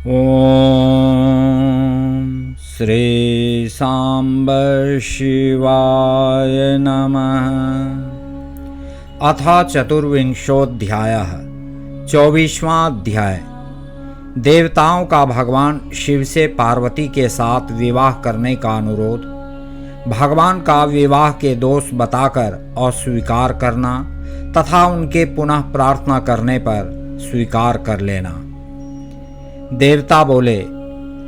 ओम श्री सांब शिवाय नमः। अथ चतुर्विंशोऽध्यायः 24वां अध्याय। देवताओं का भगवान शिव से पार्वती के साथ विवाह करने का अनुरोध, भगवान का विवाह के दोष बताकर अस्वीकार करना तथा उनके पुनः प्रार्थना करने पर स्वीकार कर लेना। देवता बोले,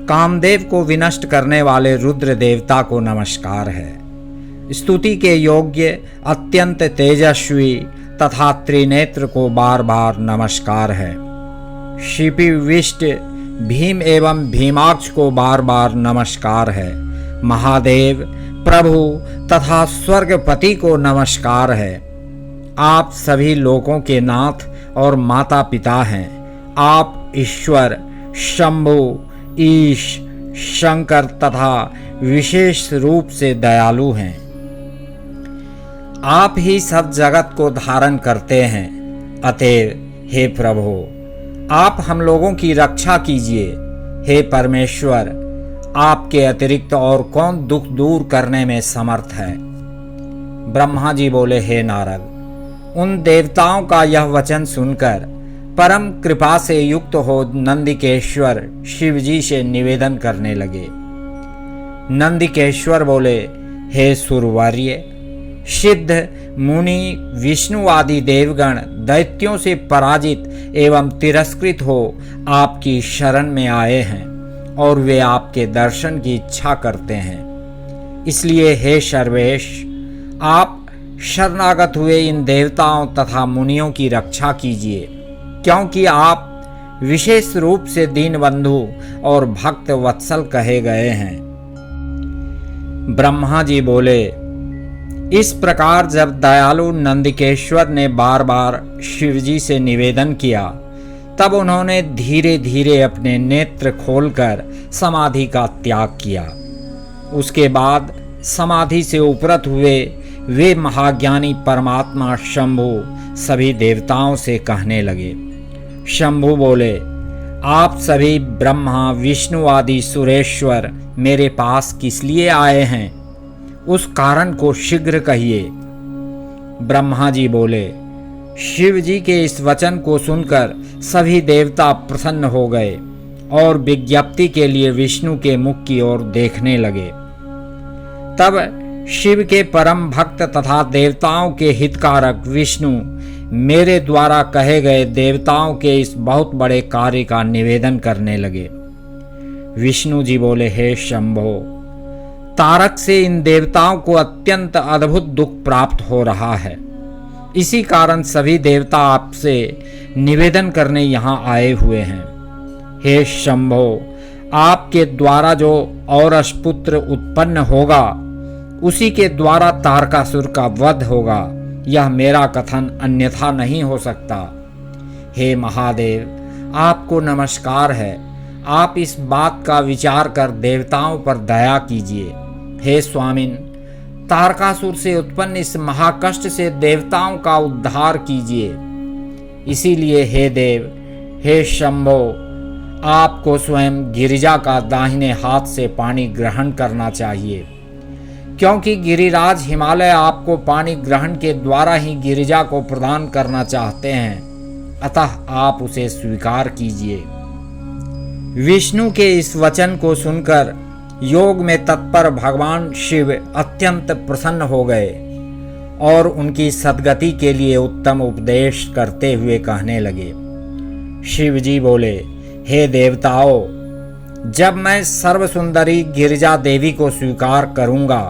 कामदेव को विनष्ट करने वाले रुद्र देवता को नमस्कार है। स्तुति के योग्य अत्यंत तेजस्वी तथा त्रिनेत्र को बार बार नमस्कार है। शिपि विष्ट भीम एवं भीमाक्ष को बार बार नमस्कार है। महादेव प्रभु तथा स्वर्गपति को नमस्कार है। आप सभी लोकों के नाथ और माता पिता हैं। आप ईश्वर, शंभु, ईश, शंकर तथा विशेष रूप से दयालु हैं। आप ही सब जगत को धारण करते हैं। अतएव हे प्रभु, आप हम लोगों की रक्षा कीजिए। हे परमेश्वर, आपके अतिरिक्त और कौन दुख दूर करने में समर्थ है। ब्रह्मा जी बोले, हे नारद, उन देवताओं का यह वचन सुनकर परम कृपा से युक्त हो नंदिकेश्वर शिव जी से निवेदन करने लगे। नंदिकेश्वर बोले, हे सुरवर्य, सिद्ध मुनि विष्णु आदि देवगण दैत्यों से पराजित एवं तिरस्कृत हो आपकी शरण में आए हैं और वे आपके दर्शन की इच्छा करते हैं। इसलिए हे सर्वेश, आप शरणागत हुए इन देवताओं तथा मुनियों की रक्षा कीजिए, क्योंकि आप विशेष रूप से दीनबंधु और भक्त वत्सल कहे गए हैं। ब्रह्मा जी बोले, इस प्रकार जब दयालु नंदिकेश्वर ने बार बार शिवजी से निवेदन किया, तब उन्होंने धीरे धीरे अपने नेत्र खोलकर समाधि का त्याग किया। उसके बाद समाधि से उपरत हुए वे महाज्ञानी परमात्मा शंभु सभी देवताओं से कहने लगे। शंभु बोले, आप सभी ब्रह्मा विष्णु आदि सुरेश्वर मेरे पास किस लिए आए हैं, उस कारण को शीघ्र कहिए। ब्रह्मा जी बोले, शिव जी के इस वचन को सुनकर सभी देवता प्रसन्न हो गए और विज्ञप्ति के लिए विष्णु के मुख की ओर देखने लगे। तब शिव के परम भक्त तथा देवताओं के हितकारक विष्णु मेरे द्वारा कहे गए देवताओं के इस बहुत बड़े कार्य का निवेदन करने लगे। विष्णु जी बोले, हे शंभो, तारक से इन देवताओं को अत्यंत अद्भुत दुख प्राप्त हो रहा है। इसी कारण सभी देवता आपसे निवेदन करने यहाँ आए हुए हैं। हे शंभो, आपके द्वारा जो औरस पुत्र उत्पन्न होगा, उसी के द्वारा तारकासुर का वध होगा। यह मेरा कथन अन्यथा नहीं हो सकता। हे महादेव, आपको नमस्कार है। आप इस बात का विचार कर देवताओं पर दया कीजिए। हे स्वामिन, तारकासुर से उत्पन्न इस महाकष्ट से देवताओं का उद्धार कीजिए। इसीलिए हे देव, हे शंभो, आपको स्वयं गिरिजा का दाहिने हाथ से पानी ग्रहण करना चाहिए, क्योंकि गिरिराज हिमालय आपको पानी ग्रहण के द्वारा ही गिरिजा को प्रदान करना चाहते हैं। अतः आप उसे स्वीकार कीजिए। विष्णु के इस वचन को सुनकर योग में तत्पर भगवान शिव अत्यंत प्रसन्न हो गए और उनकी सद्गति के लिए उत्तम उपदेश करते हुए कहने लगे। शिव जी बोले, हे देवताओं, जब मैं सर्वसुंदरी गिरिजा देवी को स्वीकार करूंगा,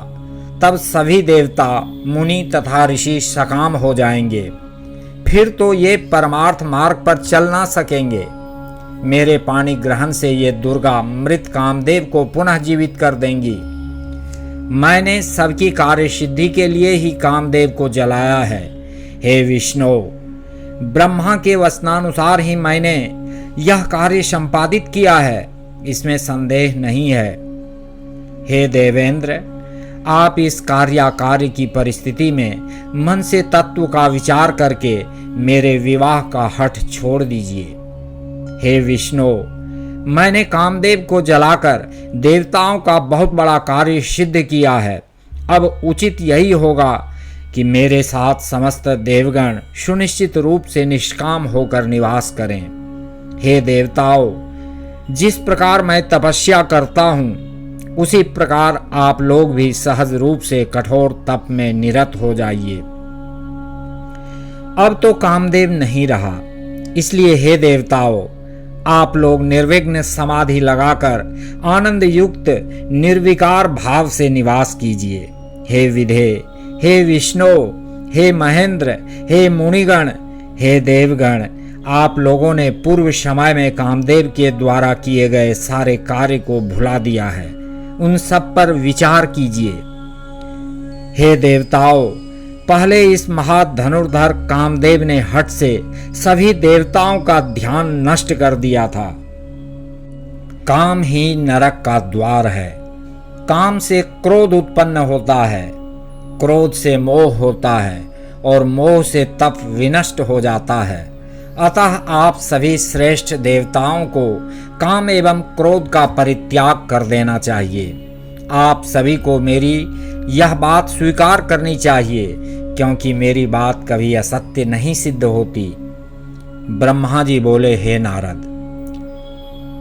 तब सभी देवता मुनि तथा ऋषि सकाम हो जाएंगे। फिर तो ये परमार्थ मार्ग पर चल ना सकेंगे। मेरे पानी ग्रहण से ये दुर्गा मृत कामदेव को पुनः जीवित कर देंगी। मैंने सबकी कार्य सिद्धि के लिए ही कामदेव को जलाया है। हे विष्णु, ब्रह्मा के वचनानुसार ही मैंने यह कार्य संपादित किया है, इसमें संदेह नहीं है। हे देवेंद्र, आप इस कार्याकारी की परिस्थिति में मन से तत्व का विचार करके मेरे विवाह का हठ छोड़ दीजिए। हे विष्णु, मैंने कामदेव को जलाकर देवताओं का बहुत बड़ा कार्य सिद्ध किया है। अब उचित यही होगा कि मेरे साथ समस्त देवगण सुनिश्चित रूप से निष्काम होकर निवास करें। हे देवताओं, जिस प्रकार मैं तपस्या करता हूँ उसी प्रकार आप लोग भी सहज रूप से कठोर तप में निरत हो जाइए। अब तो कामदेव नहीं रहा, इसलिए हे देवताओं, आप लोग निर्विघ्न समाधि लगाकर आनंद युक्त निर्विकार भाव से निवास कीजिए। हे विधे, हे विष्णु, हे महेंद्र, हे मुनिगण, हे देवगण, आप लोगों ने पूर्व समय में कामदेव के द्वारा किए गए सारे कार्य को भुला दिया है, उन सब पर विचार कीजिए। हे देवताओं, पहले इस महाधनुर्धर कामदेव ने हठ से सभी देवताओं का ध्यान नष्ट कर दिया था। काम ही नरक का द्वार है। काम से क्रोध उत्पन्न होता है, क्रोध से मोह होता है और मोह से तप विनष्ट हो जाता है। अतः आप सभी श्रेष्ठ देवताओं को काम एवं क्रोध का परित्याग कर देना चाहिए। आप सभी को मेरी यह बात स्वीकार करनी चाहिए, क्योंकि मेरी बात कभी असत्य नहीं सिद्ध होती। ब्रह्मा जी बोले, हे नारद,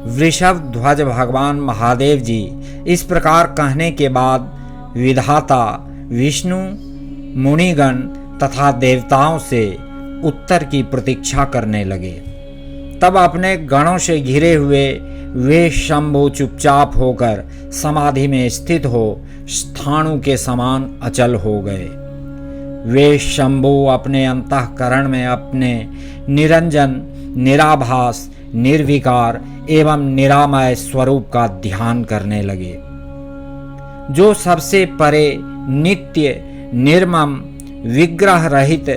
वृषभ ध्वज भगवान महादेव जी इस प्रकार कहने के बाद विधाता विष्णु, मुनिगण तथा देवताओं से उत्तर की प्रतीक्षा करने लगे। तब अपने गणों से घिरे हुए वे शंभु चुपचाप होकर समाधि में स्थित हो स्थाणु के समान अचल हो गए। वे शंभु अपने अंतःकरण में अपने निरंजन, निराभास, निर्विकार एवं निरामय स्वरूप का ध्यान करने लगे, जो सबसे परे, नित्य, निर्मम, विग्रह रहित,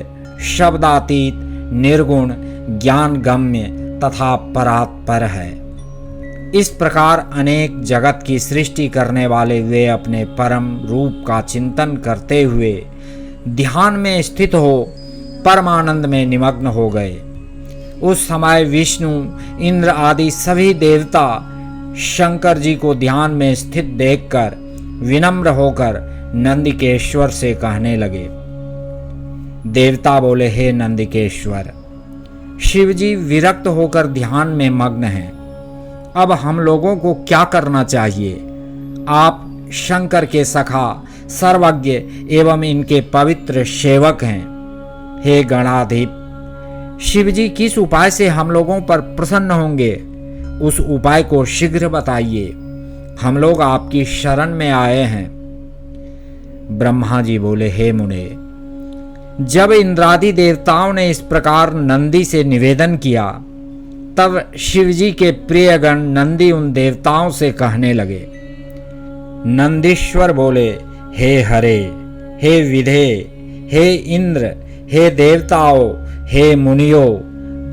शब्दातीत, निर्गुण, ज्ञान गम्य तथा परात्पर है। इस प्रकार अनेक जगत की सृष्टि करने वाले वे अपने परम रूप का चिंतन करते हुए ध्यान में स्थित हो परमानंद में निमग्न हो गए। उस समय विष्णु, इंद्र आदि सभी देवता शंकर जी को ध्यान में स्थित देखकर विनम्र होकर नंदिकेश्वर से कहने लगे। देवता बोले, हे नंदिकेश्वर, शिवजी विरक्त होकर ध्यान में मग्न हैं। अब हम लोगों को क्या करना चाहिए? आप शंकर के सखा, सर्वज्ञ एवं इनके पवित्र सेवक हैं। हे गणाधिप, शिवजी किस उपाय से हम लोगों पर प्रसन्न होंगे, उस उपाय को शीघ्र बताइए। हम लोग आपकी शरण में आए हैं। ब्रह्मा जी बोले, हे मुने, जब इंद्रादि देवताओं ने इस प्रकार नंदी से निवेदन किया, तब शिवजी के प्रियगण नंदी उन देवताओं से कहने लगे। नंदीश्वर बोले, हे हरे, हे विधे, हे इंद्र, हे देवताओं, हे मुनियों,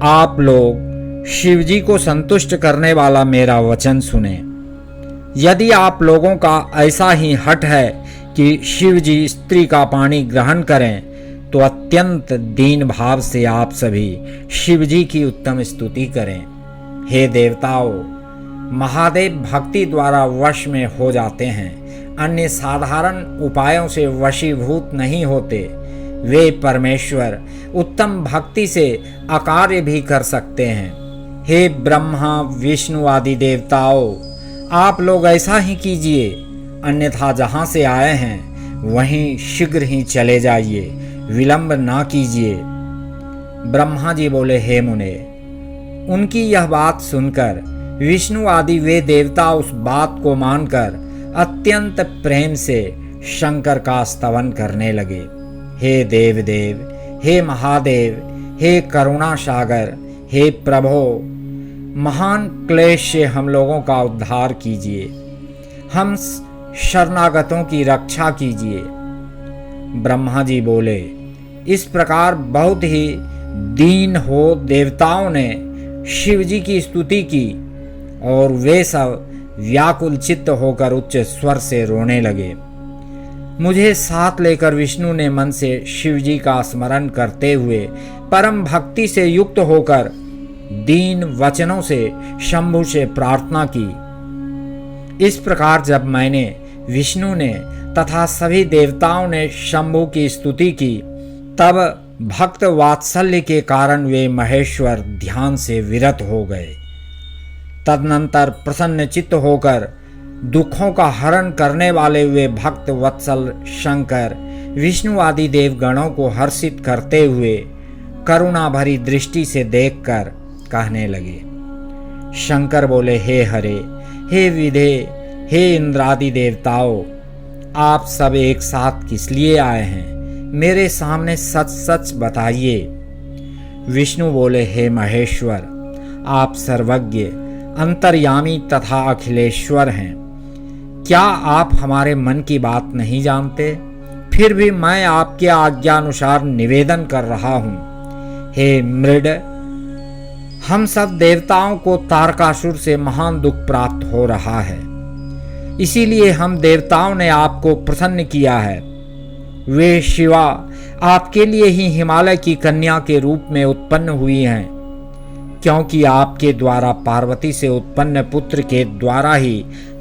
आप लोग शिवजी को संतुष्ट करने वाला मेरा वचन सुने। यदि आप लोगों का ऐसा ही हठ है कि शिवजी स्त्री का पानी ग्रहण करें, तो अत्यंत दीन भाव से आप सभी शिवजी की उत्तम स्तुति करें। हे देवताओं, महादेव भक्ति द्वारा वश में हो जाते हैं, अन्य साधारण उपायों से वशीभूत नहीं होते। वे परमेश्वर उत्तम भक्ति से अकार्य भी कर सकते हैं। हे ब्रह्मा, विष्णु आदि देवताओं, आप लोग ऐसा ही कीजिए, अन्यथा जहाँ से आए हैं वहीं शीघ्र ही चले जाइए, विलंब ना कीजिए। ब्रह्मा जी बोले, हे मुने, उनकी यह बात सुनकर विष्णु आदि वे देवता उस बात को मानकर अत्यंत प्रेम से शंकर का स्तवन करने लगे। हे देवदेव, हे महादेव, हे करुणा सागर, हे प्रभो, महान क्लेश से हम लोगों का उद्धार कीजिए, हम शरणागतों की रक्षा कीजिए। ब्रह्मा जी बोले, इस प्रकार बहुत ही दीन हो देवताओं ने शिवजी की स्तुति की और वे सब व्याकुल चित्त होकर उच्च स्वर से रोने लगे। मुझे साथ लेकर विष्णु ने मन से शिवजी का स्मरण करते हुए परम भक्ति से युक्त होकर दीन वचनों से शंभु से प्रार्थना की। इस प्रकार जब मैंने, विष्णु ने तथा सभी देवताओं ने शंभु की स्तुति की, तब भक्त वात्सल्य के कारण वे महेश्वर ध्यान से विरत हो गए। तदनंतर प्रसन्न चित्त होकर दुखों का हरण करने वाले वे भक्त वत्सल शंकर विष्णु आदि देवगणों को हर्षित करते हुए करुणा भरी दृष्टि से देखकर कहने लगे। शंकर बोले, हे हरे, हे विधे, हे इंद्रादि देवताओं, आप सब एक साथ किस लिए आए हैं? मेरे सामने सच सच बताइए। विष्णु बोले, हे महेश्वर, आप सर्वज्ञ, अंतर्यामी तथा अखिलेश्वर हैं। क्या आप हमारे मन की बात नहीं जानते? फिर भी मैं आपके आज्ञानुसार निवेदन कर रहा हूँ। हे मृड, हम सब देवताओं को तारकासुर से महान दुख प्राप्त हो रहा है, इसीलिए हम देवताओं ने आपको प्रसन्न किया है। वे शिवा आपके लिए ही हिमालय की कन्या के रूप में उत्पन्न हुई हैं, क्योंकि आपके द्वारा पार्वती से उत्पन्न पुत्र के द्वारा ही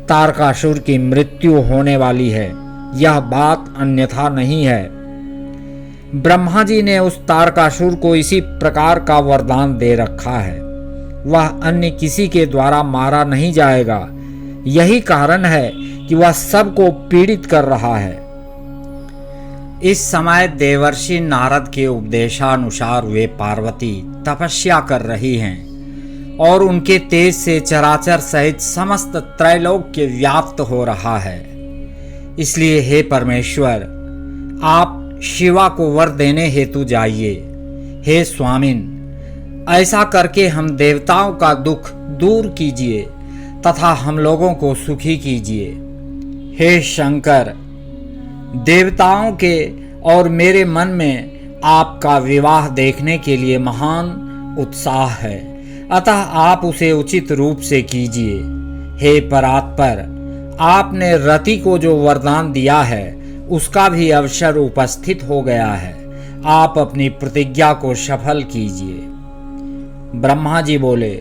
तारकासुर की मृत्यु होने वाली है। यह बात अन्यथा नहीं है। ब्रह्मा जी ने उस तारकासुर को इसी प्रकार का वरदान दे रखा है, वह अन्य किसी के द्वारा मारा नहीं जाएगा। यही कारण है कि वह सबको पीड़ित कर रहा है। इस समय देवर्षि नारद के उपदेशानुसार वे पार्वती तपस्या कर रही हैं और उनके तेज से चराचर सहित समस्त त्रैलोक्य व्याप्त हो रहा है। इसलिए हे परमेश्वर, आप शिवा को वर देने हेतु जाइए। हे स्वामिन, ऐसा करके हम देवताओं का दुख दूर कीजिए तथा हम लोगों को सुखी कीजिए। हे शंकर, देवताओं के और मेरे मन में आपका विवाह देखने के लिए महान उत्साह है, अतः आप उसे उचित रूप से कीजिए। हे परात्पर, आपने रति को जो वरदान दिया है उसका भी अवसर उपस्थित हो गया है। आप अपनी प्रतिज्ञा को सफल कीजिए। ब्रह्मा जी बोले।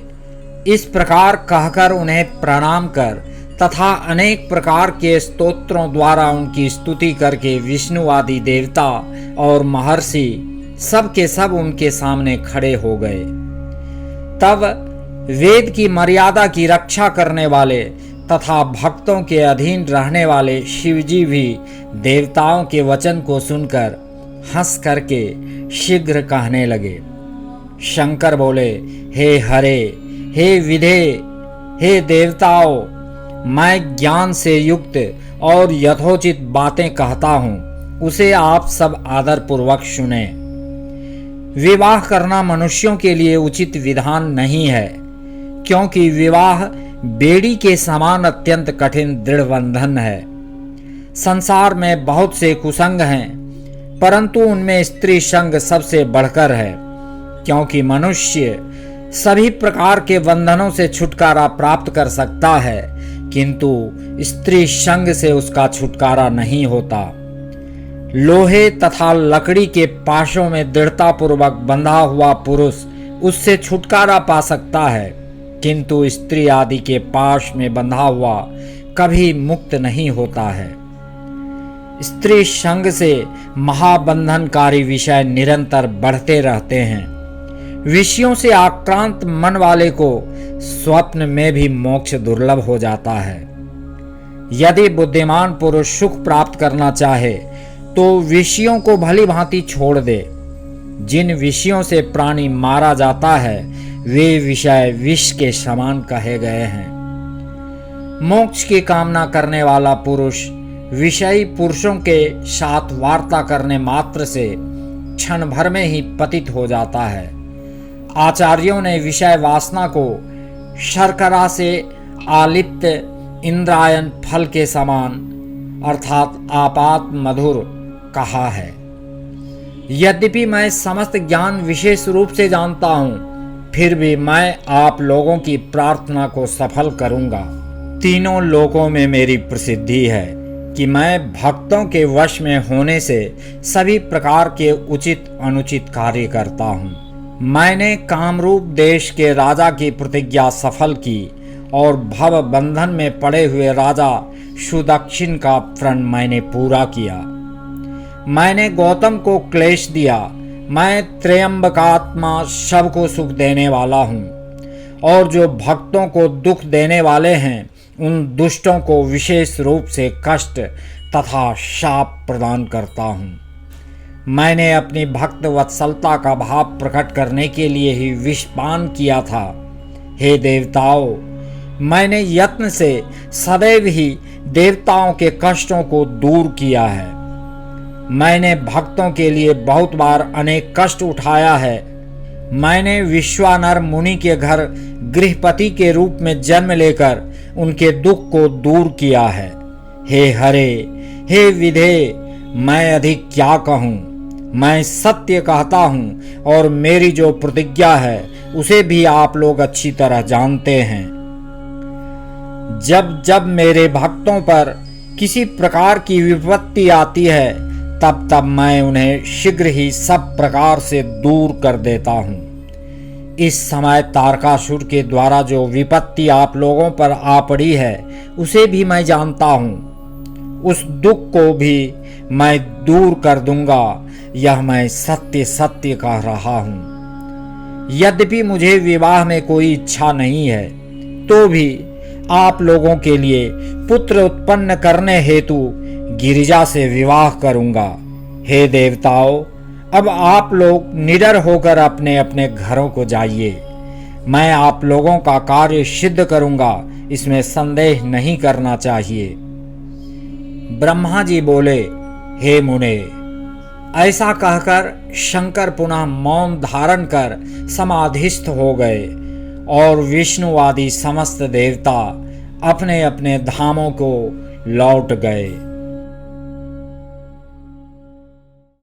इस प्रकार कहकर उन्हें प्रणाम कर तथा अनेक प्रकार के स्तोत्रों द्वारा उनकी स्तुति करके विष्णु आदि देवता और महर्षि सब के सब उनके सामने खड़े हो गए। तब वेद की मर्यादा की रक्षा करने वाले तथा भक्तों के अधीन रहने वाले शिवजी भी देवताओं के वचन को सुनकर हंस करके शीघ्र कहने लगे। शंकर बोले, हे हरे, हे विधे, हे देवताओं, मैं ज्ञान से युक्त और यथोचित बातें कहता हूँ, उसे आप सब आदर पूर्वक सुने। विवाह करना मनुष्यों के लिए उचित विधान नहीं है, क्योंकि विवाह बेड़ी के समान अत्यंत कठिन दृढ़ बंधन है। संसार में बहुत से कुसंग हैं, परंतु उनमें स्त्री संग सबसे बढ़कर है, क्योंकि मनुष्य सभी प्रकार के बंधनों से छुटकारा प्राप्त कर सकता है, किंतु स्त्री संग से उसका छुटकारा नहीं होता। लोहे तथा लकड़ी के पाशों में दृढ़ता पूर्वक बंधा हुआ पुरुष उससे छुटकारा पा सकता है, किंतु स्त्री आदि के पाश में बंधा हुआ कभी मुक्त नहीं होता है। स्त्री संग से महाबंधनकारी विषय निरंतर बढ़ते रहते हैं। विषयों से आक्रांत मन वाले को स्वप्न में भी मोक्ष दुर्लभ हो जाता है। यदि बुद्धिमान पुरुष सुख प्राप्त करना चाहे तो विषयों को भली भांति छोड़ दे। जिन विषयों से प्राणी मारा जाता है वे विषय विष के समान कहे गए हैं। मोक्ष की कामना करने वाला पुरुष विषयी पुरुषों के साथ वार्ता करने मात्र से क्षण भर में ही पतित हो जाता है। आचार्यों ने विषय वासना को शर्करा से आलिप्त इंद्रायण फल के समान अर्थात आपात मधुर कहा है। यद्यपि मैं समस्त ज्ञान विशेष रूप से जानता हूँ, फिर भी मैं आप लोगों की प्रार्थना को सफल करूँगा। तीनों लोकों में मेरी प्रसिद्धि है कि मैं भक्तों के वश में होने से सभी प्रकार के उचित अनुचित कार्य करता हूँ। मैंने कामरूप देश के राजा की प्रतिज्ञा सफल की और भव बंधन में पड़े हुए राजा सुदक्षिण का प्रण मैंने पूरा किया। मैंने गौतम को क्लेश दिया। मैं त्रयंबकात्मा सबको सुख देने वाला हूँ और जो भक्तों को दुख देने वाले हैं उन दुष्टों को विशेष रूप से कष्ट तथा शाप प्रदान करता हूँ। मैंने अपनी भक्त वत्सलता का भाव प्रकट करने के लिए ही विषपान किया था। हे देवताओं, मैंने यत्न से सदैव ही देवताओं के कष्टों को दूर किया है। मैंने भक्तों के लिए बहुत बार अनेक कष्ट उठाया है। मैंने विश्वानर मुनि के घर गृहपति के रूप में जन्म लेकर उनके दुख को दूर किया है। हे हरे, हे विधे, मैं अधिक क्या कहूँ। मैं सत्य कहता हूँ और मेरी जो प्रतिज्ञा है उसे भी आप लोग अच्छी तरह जानते हैं। जब जब मेरे भक्तों पर किसी प्रकार की विपत्ति आती है तब तब मैं उन्हें शीघ्र ही सब प्रकार से दूर कर देता हूँ। इस समय तारकासुर के द्वारा जो विपत्ति आप लोगों पर आ पड़ी है उसे भी मैं जानता हूँ। उस दुख को भी मैं दूर कर दूंगा, यह मैं सत्य सत्य कह रहा हूँ। यद्यपि मुझे विवाह में कोई इच्छा नहीं है तो भी आप लोगों के लिए पुत्र उत्पन्न करने हेतु गिरिजा से विवाह करूंगा। हे देवताओं, अब आप लोग निडर होकर अपने अपने घरों को जाइए। मैं आप लोगों का कार्य सिद्ध करूंगा, इसमें संदेह नहीं करना चाहिए। ब्रह्मा जी बोले, हे मुने, ऐसा कहकर शंकर पुनः मौन धारण कर समाधिस्थ हो गए और विष्णु आदि समस्त देवता अपने अपने धामों को लौट गए।